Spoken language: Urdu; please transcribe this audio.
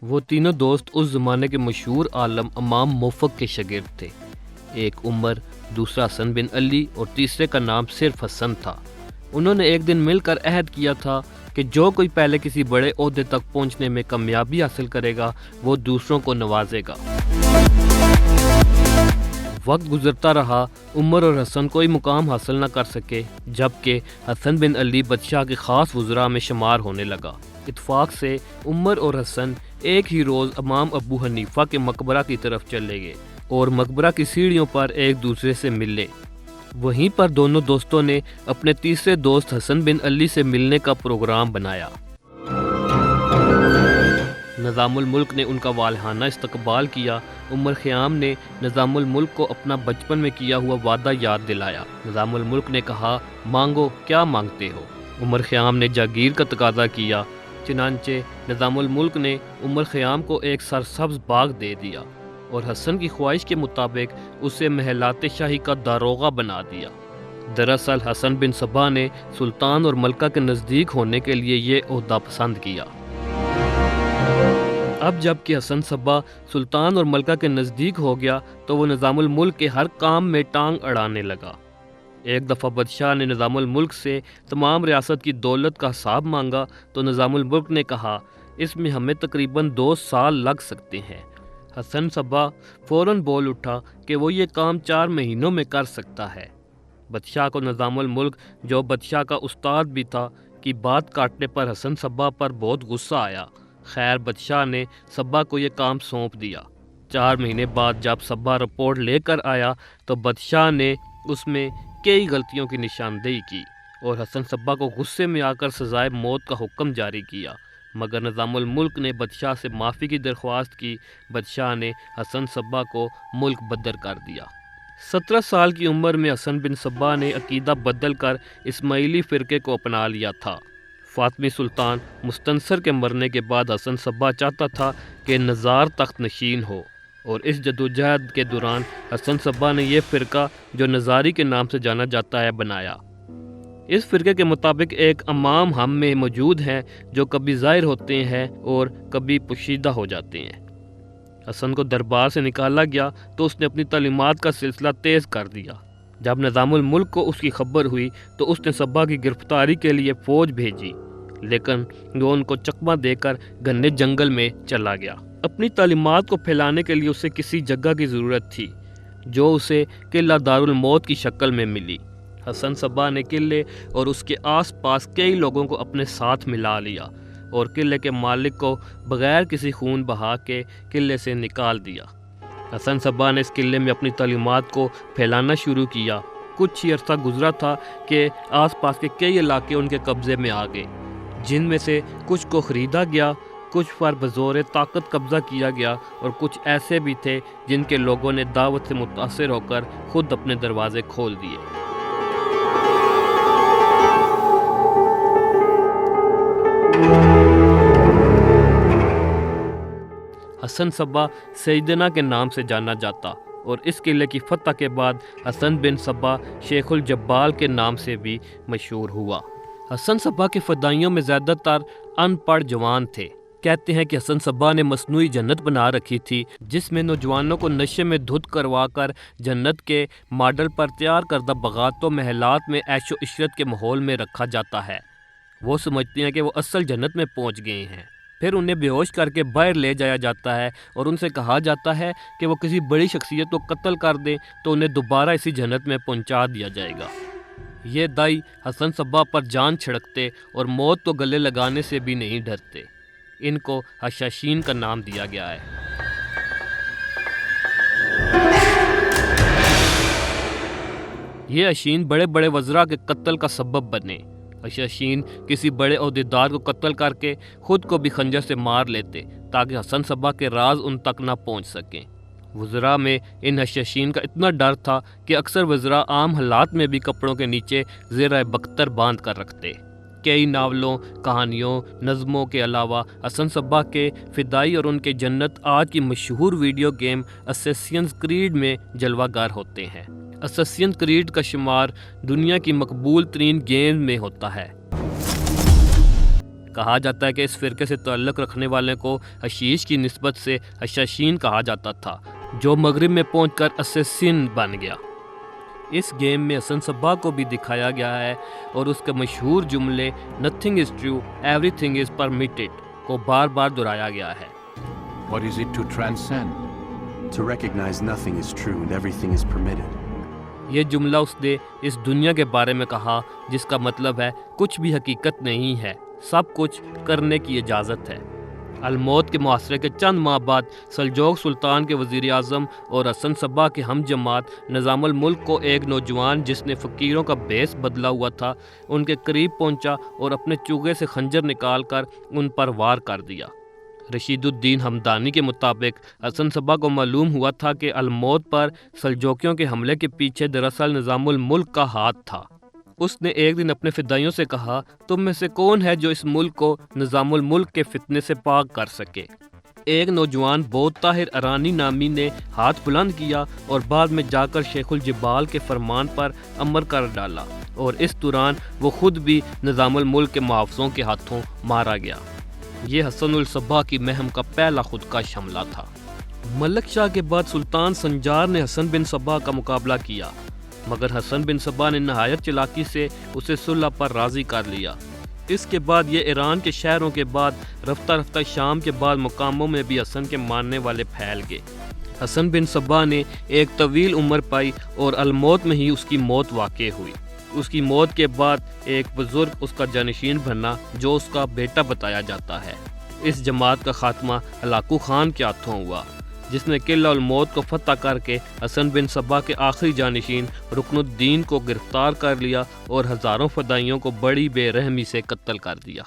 وہ تینوں دوست اس زمانے کے مشہور عالم امام موفق کے شاگرد تھے۔ ایک عمر، دوسرا حسن بن علی اور تیسرے کا نام صرف حسن تھا۔ انہوں نے ایک دن مل کر عہد کیا تھا کہ جو کوئی پہلے کسی بڑے عہدے تک پہنچنے میں کامیابی حاصل کرے گا وہ دوسروں کو نوازے گا۔ وقت گزرتا رہا، عمر اور حسن کوئی مقام حاصل نہ کر سکے، جبکہ حسن بن علی بادشاہ کے خاص وزراء میں شمار ہونے لگا۔ اتفاق سے عمر اور حسن ایک ہی روز امام ابو حنیفہ کے مقبرہ کی طرف چلے گئے اور مقبرہ کی سیڑھیوں پر ایک دوسرے سے ملے۔ وہیں پر دونوں دوستوں نے اپنے تیسرے دوست حسن بن علی سے ملنے کا پروگرام بنایا۔ نظام الملک نے ان کا والہانہ استقبال کیا۔ عمر خیام نے نظام الملک کو اپنا بچپن میں کیا ہوا وعدہ یاد دلایا۔ نظام الملک نے کہا، مانگو، کیا مانگتے ہو؟ عمر خیام نے جاگیر کا تقاضا کیا۔ چنانچہ نظام الملک نے عمر خیام کو ایک سرسبز باغ دے دیا اور حسن کی خواہش کے مطابق اسے محلات شاہی کا داروغہ بنا دیا۔ دراصل حسن بن صبا نے سلطان اور ملکہ کے نزدیک ہونے کے لیے یہ عہدہ پسند کیا۔ اب جب کہ حسن صبا سلطان اور ملکہ کے نزدیک ہو گیا تو وہ نظام الملک کے ہر کام میں ٹانگ اڑانے لگا۔ ایک دفعہ بادشاہ نے نظام الملک سے تمام ریاست کی دولت کا حساب مانگا تو نظام الملک نے کہا، اس میں ہمیں تقریباً 2 سال لگ سکتے ہیں۔ حسن صبا فوراً بول اٹھا کہ وہ یہ کام 4 مہینوں میں کر سکتا ہے۔ بادشاہ کو نظام الملک، جو بادشاہ کا استاد بھی تھا، کی بات کاٹنے پر حسن صبا پر بہت غصہ آیا۔ خیر، بادشاہ نے صبا کو یہ کام سونپ دیا۔ 4 مہینے بعد جب صبا رپورٹ لے کر آیا تو بادشاہ نے اس میں کئی غلطیوں کی نشاندہی کی اور حسن صبا کو غصے میں آ کر سزائے موت کا حکم جاری کیا، مگر نظام الملک نے بادشاہ سے معافی کی درخواست کی۔ بادشاہ نے حسن صبا کو ملک بدر کر دیا۔ 17 سال کی عمر میں حسن بن صبا نے عقیدہ بدل کر اسماعیلی فرقے کو اپنا لیا تھا۔ فاطمی سلطان مستنصر کے مرنے کے بعد حسن صبا چاہتا تھا کہ نزار تخت نشین ہو، اور اس جدوجہد کے دوران حسن صبا نے یہ فرقہ جو نزاری کے نام سے جانا جاتا ہے بنایا۔ اس فرقے کے مطابق ایک امام ہم میں موجود ہیں جو کبھی ظاہر ہوتے ہیں اور کبھی پوشیدہ ہو جاتے ہیں۔ حسن کو دربار سے نکالا گیا تو اس نے اپنی تعلیمات کا سلسلہ تیز کر دیا۔ جب نظام الملک کو اس کی خبر ہوئی تو اس نے صبا کی گرفتاری کے لیے فوج بھیجی، لیکن وہ ان کو چکمہ دے کر گھنے جنگل میں چلا گیا۔ اپنی تعلیمات کو پھیلانے کے لیے اسے کسی جگہ کی ضرورت تھی، جو اسے قلعہ دارالموت کی شکل میں ملی۔ حسن صبا نے قلعے اور اس کے آس پاس کئی لوگوں کو اپنے ساتھ ملا لیا اور قلعے کے مالک کو بغیر کسی خون بہا کے قلعے سے نکال دیا۔ حسن صبا نے اس قلعے میں اپنی تعلیمات کو پھیلانا شروع کیا۔ کچھ ہی عرصہ گزرا تھا کہ آس پاس کے کئی علاقے ان کے قبضے میں آ گئے، جن میں سے کچھ کو خریدا گیا، کچھ پر بزور طاقت قبضہ کیا گیا، اور کچھ ایسے بھی تھے جن کے لوگوں نے دعوت سے متاثر ہو کر خود اپنے دروازے کھول دیے۔ حسن صبا سیدنا کے نام سے جانا جاتا اور اس قلعے کی فتح کے بعد حسن بن صبا شیخ الجبال کے نام سے بھی مشہور ہوا۔ حسن صبا کے فدائیوں میں زیادہ تر ان پڑھ جوان تھے۔ کہتے ہیں کہ حسن صبا نے مصنوعی جنت بنا رکھی تھی، جس میں نوجوانوں کو نشے میں دھت کروا کر جنت کے ماڈل پر تیار کردہ باغات و محلات میں عیش و عشرت کے ماحول میں رکھا جاتا ہے۔ وہ سمجھتے ہیں کہ وہ اصل جنت میں پہنچ گئے ہیں، پھر انہیں بے ہوش کر کے باہر لے جایا جاتا ہے اور ان سے کہا جاتا ہے کہ وہ کسی بڑی شخصیت کو قتل کر دیں تو انہیں دوبارہ اسی جنت میں پہنچا دیا جائے گا۔ یہ دائی حسن صبا پر جان چھڑکتے اور موت کو گلے لگانے سے بھی نہیں ڈرتے۔ ان کو حشاشین کا نام دیا گیا ہے۔ یہ حشین بڑے بڑے وزراء کے قتل کا سبب بنے۔ حشاشین کسی بڑے عہدیدار کو قتل کر کے خود کو بھی خنجر سے مار لیتے تاکہ حسن صبا کے راز ان تک نہ پہنچ سکیں۔ وزراء میں ان حشاشین کا اتنا ڈر تھا کہ اکثر وزراء عام حالات میں بھی کپڑوں کے نیچے زیرہ بختر باندھ کر رکھتے۔ کئی ناولوں، کہانیوں، نظموں کے علاوہ حسن صبا کے فدائی اور ان کے جنت آج کی مشہور ویڈیو گیم اسیسنز کریڈ میں جلوہ گر ہوتے ہیں۔ اسیسنز کریڈ کا شمار دنیا کی مقبول ترین گیم میں ہوتا ہے۔ کہا جاتا ہے کہ اس فرقے سے تعلق رکھنے والے کو حشیش کی نسبت سے حشاشین کہا جاتا تھا، جو مغرب میں پہنچ کر اسیسن بن گیا۔ اس گیم میں حسن صبا کو بھی دکھایا گیا ہے اور اس کے مشہور جملے "Nothing is true, everything is permitted" کو بار بار دہرایا گیا ہے۔ What is it to transcend? To recognize nothing is true and everything is permitted. یہ جملہ اس نے اس دنیا کے بارے میں کہا جس کا مطلب ہے کچھ بھی حقیقت نہیں ہے، سب کچھ کرنے کی اجازت ہے۔ الموت کے محاصرے کے چند ماہ بعد سلجوق سلطان کے وزیر اعظم اور حسن صبا کے ہم جماعت نظام الملک کو ایک نوجوان جس نے فقیروں کا بیس بدلا ہوا تھا ان کے قریب پہنچا اور اپنے چوغے سے خنجر نکال کر ان پر وار کر دیا۔ رشید الدین ہمدانی کے مطابق حسن صبا کو معلوم ہوا تھا کہ الموت پر سلجوقیوں کے حملے کے پیچھے دراصل نظام الملک کا ہاتھ تھا۔ اس نے ایک دن اپنے فدائیوں سے کہا، تم میں سے کون ہے جو اس ملک کو نظام الملک کے فتنے سے پاک کر سکے؟ ایک نوجوان بود طاہر ارانی نامی نے ہاتھ بلند کیا اور بعد میں جا کر شیخ الجبال کے فرمان پر عمل کر ڈالا، اور اس دوران وہ خود بھی نظام الملک کے محافظوں کے ہاتھوں مارا گیا۔ یہ حسن الصبا کی مہم کا پہلا خودکش حملہ تھا۔ ملک شاہ کے بعد سلطان سنجار نے حسن بن صبا کا مقابلہ کیا، مگر حسن بن صبا نے نہایت چلاکی سے اسے صلح پر راضی کر لیا۔ اس کے بعد یہ ایران کے شہروں کے بعد رفتہ رفتہ شام کے بعد مقاموں میں بھی حسن کے ماننے والے پھیل گئے۔ حسن بن صبا نے ایک طویل عمر پائی اور الموت میں ہی اس کی موت واقع ہوئی۔ اس کی موت کے بعد ایک بزرگ اس کا جانشین بنا جو اس کا بیٹا بتایا جاتا ہے۔ اس جماعت کا خاتمہ ہلاکو خان کے ہاتھوں ہوا، جس نے قلعہ الموت کو فتح کر کے حسن بن صبا کے آخری جانشین رکن الدین کو گرفتار کر لیا اور ہزاروں فدائیوں کو بڑی بے رحمی سے قتل کر دیا۔